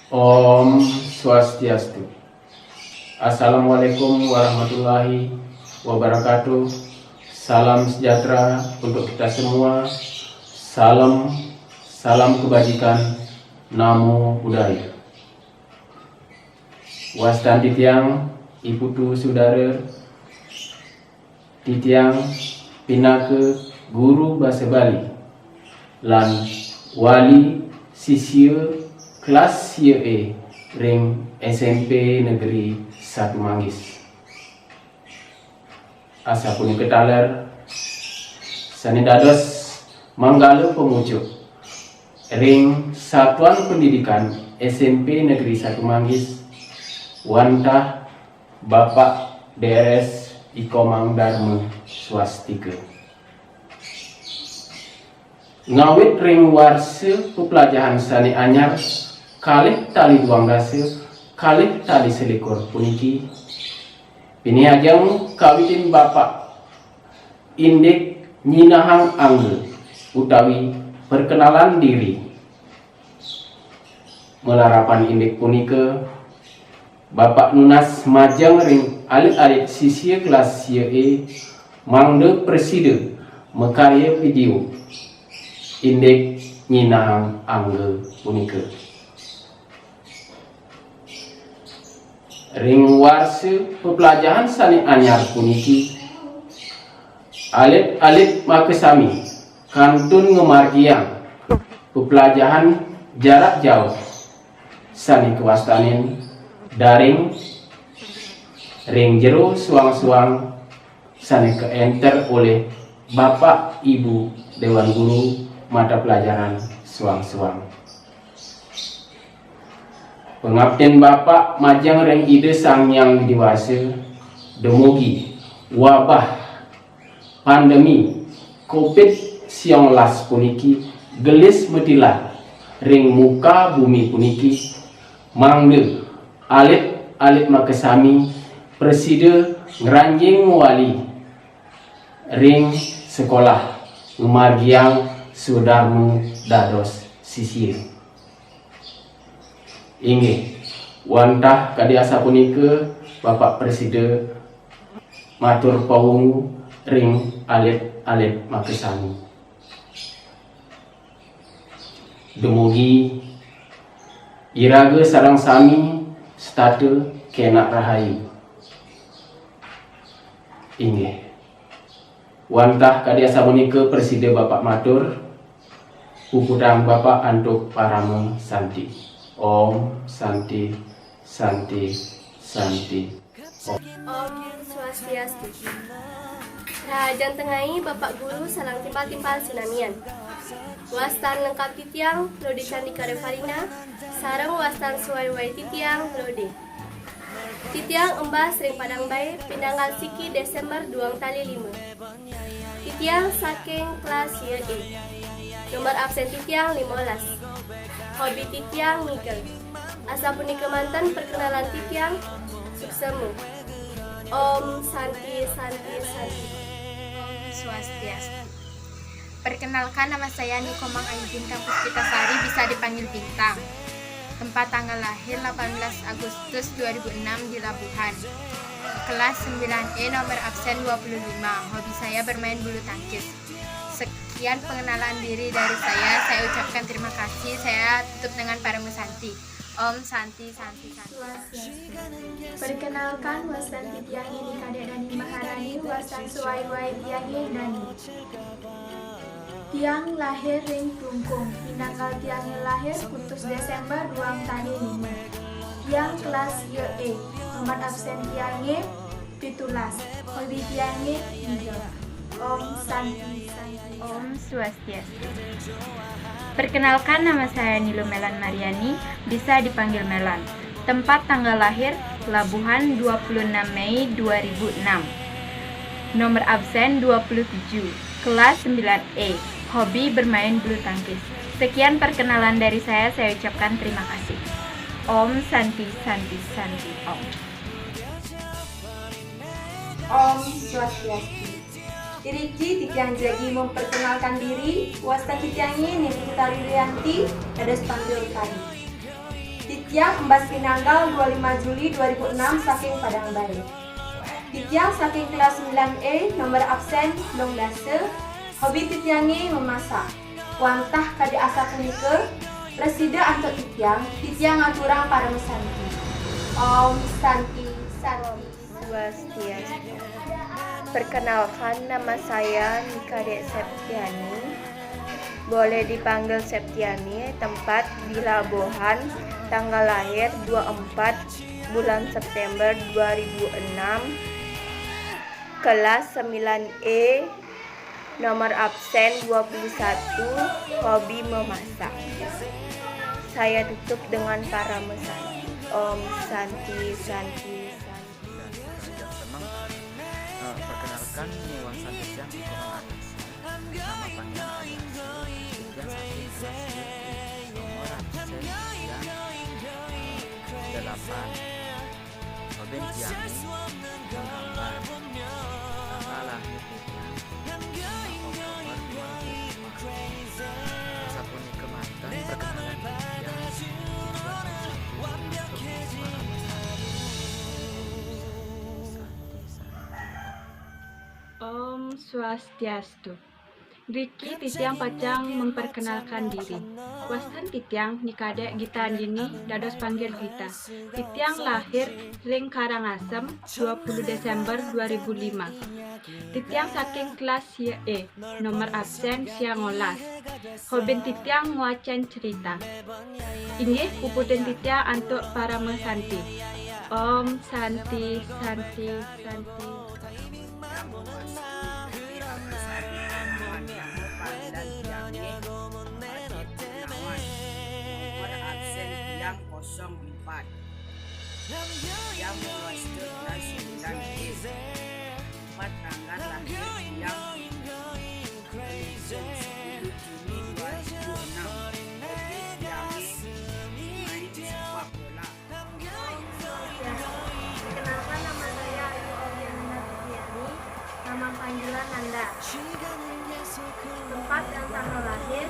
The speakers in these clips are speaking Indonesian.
Om Swastiastu. Assalamualaikum warahmatullahi wabarakatuh. Salam sejahtera untuk kita semua. Salam kebajikan. Namo Buddhaya. Wastan titiang iputu saudara, titiang pinake guru bahasa Bali lan wali sisya kelas CE ring SMP Negeri 1 Manggis. Asa punika taler sani dados manggala pemucuk ring Satuan Pendidikan SMP Negeri 1 Manggis wantah Bapak DRS Ikomang Dharma Swastika. Ngawit ring warse pepelajaran sani anyar kalih tali duang dasa kalih tali selikur puniki pinihajang kawitin Bapak Indek Nyinahang Angge utawi perkenalan diri. Melarapan indek punika Bapak Nunas majang ring alit-alit sisya kelas CE mangde preside mekarya video indek Nyinahang Angge punika. Ring warse pepelajaran sani anyar puniki alit-alit makesami kantun ngemargiang pepelajaran jarak jauh sani kewastanin daring ring jero suang-suang sani keenter oleh Bapak Ibu Dewan Guru mata pelajaran suang-suang. Pengabdian Bapak majang ring ide sang yang dewasa demugi wabah pandemi COVID-19 puniki gelis metilah ring muka bumi puniki mangde alit makesami preside ngeranjing wali ring sekolah ngemargiang Sudarmu dados sisir. Inggih wantah kadiasa punika Bapak Presiden matur pawungu ring alit makesami. Dumugi iraga sareng sami state kenak rahayu. Inggih wantah kadiasa punika Presiden Bapak matur puputang Bapak antuk parama santi. Om Santi Santi Santi. Om Swastiastu. Rajan tengahi Bapak Guru salang timpal-timpal sinamian. Wastan lengkap titiang Lode Candika Revalina sareng wastan suai-wai titiang Lode. Titiang embas ring padang bae pindangal siki Desember 2 5. Titiang saking kelas YE. Nomor absen titiang 15. Hobi titiang Mikel. Asa punika mantan perkenalan titiang suksemu. Om Santi Santi Santi. Swastiastu. Perkenalkan, nama saya Nikomang Ayu Bintang Puspitasari, bisa dipanggil Bintang. Tempat tanggal lahir 18 Agustus 2006 di Labuhan. Kelas 9E, nomor absen 25. Hobi saya bermain bulu tangkis. Sekian pengenalan diri dari saya ucapkan terima kasih. Saya tutup dengan Parama Santi. Om Santi Santi Santi. Perkenalkan, wastan titiangi di Kadek Dani Maharani, wastan suai-wai tiangi Dani. Tiang lahir ring Plungkung, pinanggal tiangi lahir putus Desember 2 Tiang kelas YE, nomor absen tiangi pitulas, hobi tiangi hijau. Om Santi Santi. Om Swastiastu. Perkenalkan, nama saya Nilo Melan Mariani, bisa dipanggil Melan. Tempat tanggal lahir Labuhan 26 Mei 2006. Nomor absen 27. Kelas 9E. Hobi bermain bulu tangkis. Sekian perkenalan dari saya ucapkan terima kasih. Om Santi Santi Santi Om. Om Swastiastu. Iriki titiang jagi memperkenalkan diri, wasta titiangi Nini Utari Rianti, dados panggil utari. Titiang Embas Pinanggal 25 Juli 2006 saking Padang Bae. Titiang saking kelas 9E nomor absen long dase. Hobi titiangi memasak. Wantah kadi asa punike resida antuk titiang aturang para mesanti. Om Santi Santi. Swastiastu. Perkenalkan, nama saya Nikade Septiani. Boleh dipanggil Septiani. Tempat di Labuhan. Tanggal lahir 24 bulan September 2006. Kelas 9E. Nomor absen 21. Hobi memasak. Saya tutup dengan para mesanti. Om Santi Santi. Perkenalkan Nyewan Santiang Ikonon nama panggilan Titiang saking kelas nomor absen yang 8 Hobi Tiangi menggambar tanggal lahir Titiang Oktober 2005 Sapuni Kemantan perkenalan Om Swastiastu. Riki Titiang Pacang memperkenalkan diri. Wastan Titiang Nikade Gita Andini dados panggil Gita. Titiang lahir ring Karangasem 20 Desember 2005. Titiang saking kelas YE, nomor absen siang olas. Hobin Titiang nguacen cerita. Inggih puputen Titiang antuk para mesanti. Om Santi Santi Santi. Yang 04 yang menguasai nasional empat tangan lahir yang 10 Juni 2006 hobi yang main sepak bola. Perkenalkan, nama saya Ayu Auliana Tiani, nama panggilan Nanda. Tempat dan tanggal lahir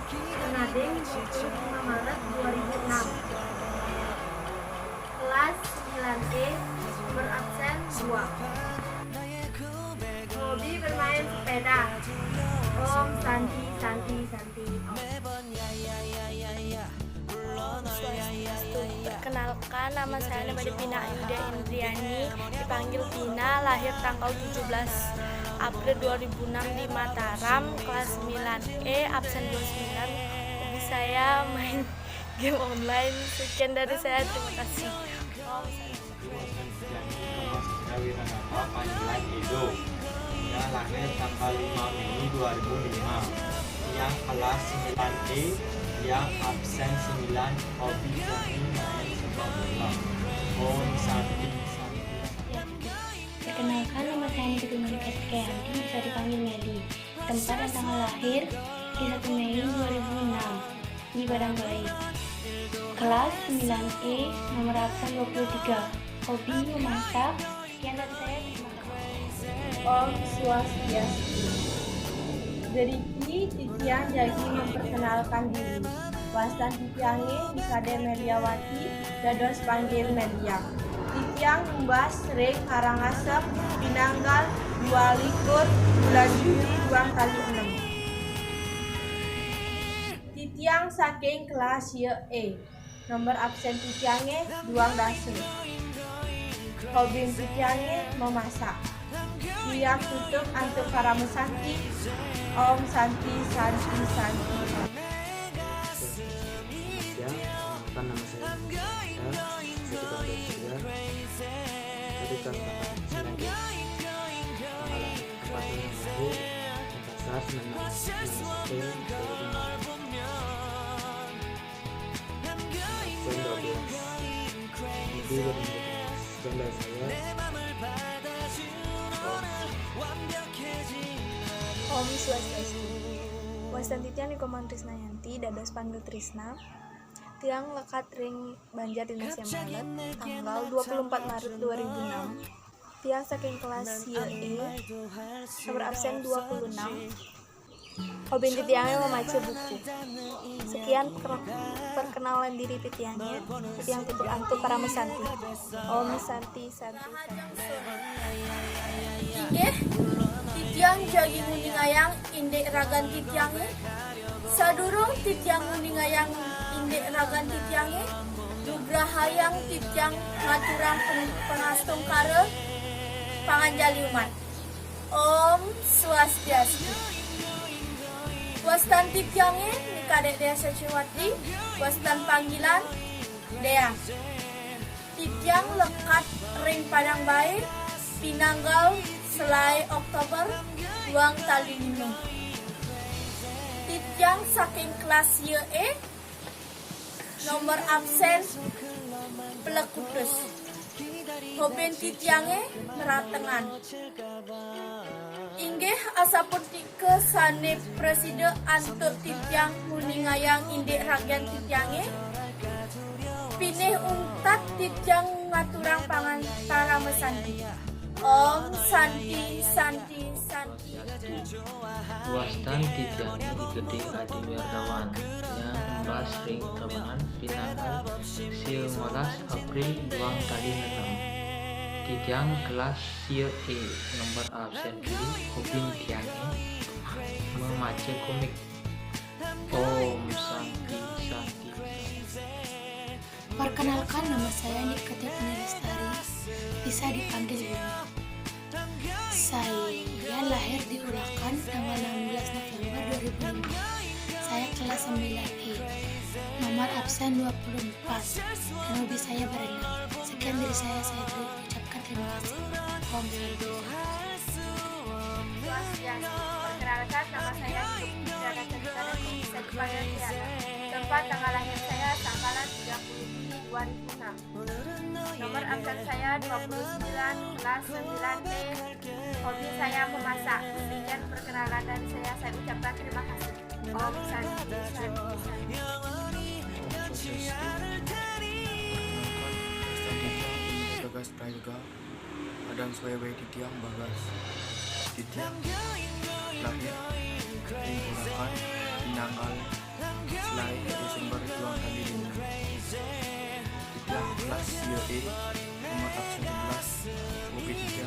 Penading 25 Maret 2006. Kelas 9E, nomor absen 2. Hobi bermain sepeda. Om Santi Santi Santi. Perkenalkan, nama saya Nebade Pina Ayuda Indriani, dipanggil Pina, lahir tanggal 17 April 2006 di Mataram, kelas 9E, absen 29. Hobi saya main game online. Sekian dari saya, terima kasih. Panggilan Edo yang lahir tanggal 5 Mei 2005, yang kelas 9E, yang absen 9, hobi main sepak bola. Om Santi Santi. Perkenalkan, nama saya Nikita Malika Keanti, bisa dipanggil Meli. Tempat dan tanggal lahir di 1 Mei 2006 di Padang Bae. Kelas 9E, nomor absen 23. Hobi memasak. Sekian dari saya, terima kasih. Om Swastiastu. Deriki Titiang Jagi memperkenalkan diri. Wastan Titiangi Nikade Meliawati dados panggil Melia. Titiang Embas ring Karangasem Pinanggal 22 bulan Juli 2x6. Titiang saking kelas YE, nomor absen Titiange 2 dase. Hobi Titiange memasak. Dia tutup antuk para mesanti. Om Santi Santi Santi. Perkenalkan, nama saya dipanggil Surya. Tadi kan Om Swastiastu. Wastan Titiang Nikoman Trisnayanti dados panggil Trisna. Tiang lekat ring Banjar Dinas Malet tanggal 24 Maret 2006. Tiang saking kelas YE, nomor absen 26. Hobi Titiangnya membaca buku. Sekian perkenalan diri Titiangnya. Titiang tutur antu para mesanti. Om Santi Santi. Inggih, Titiang jagi nguningayang indek ragan Titiange. Sadurung Titiang nguningayang indek ragan Titiange, nugrahayang Titiang ngaturang pengastung kare panganjali umat. Om Swastiastu. Wastan Titiange ni kadek Dea Saciwati, wastan panggilan Dea. Titiang lekat ring Padang Bae, Pinanggal selai Oktober, Luang Talinu. Titiang saking kelas YE, nomor absen Pelekutus. Hoben Titiange meratengan. Inggih asapun ke sane presiden antuk Titiang muningayang indek rakyat Titiange. Pinih untat Titiang ngaturang pangan para mesanti. Om Santi Santi Santi. Wastan Titiange Gede Adi Wirdawan yang membahas ring Tabanan Pinanggal 19 April Luang Tali 6. Titiang kelas E nomor absen pilih Hobi Titiange membaca komik. Om Santi Santi. Perkenalkan, nama saya Nikita Lestari, bisa dipanggil Yuni. Saya lahir di Ulakan tanggal 16 November 2005. Saya kelas 9E, nomor absen 24, dan hobi saya berenang. Sekian dari saya ucapkan terima kasih. Om Swastiastu. Perkenalkan, nama saya Yuni Dana Cerita dan bisa dipanggil Tiana. Tempat tanggal lahir saya tanggalan 30 Juni 2006. Nomor absen saya 29, kelas 9D. Hobi saya memasak. Demikian perkenalan dari saya ucapkan terima kasih. Om Santi Santi Santi. Bagas Prayoga, Padang Swayaway Titiang Bagas. Titiang lahir di Ulakan, Pinanggal, selai Desember Luang Tali 5. Titiang kelas YE, nomor absen 11, Hobi Titiang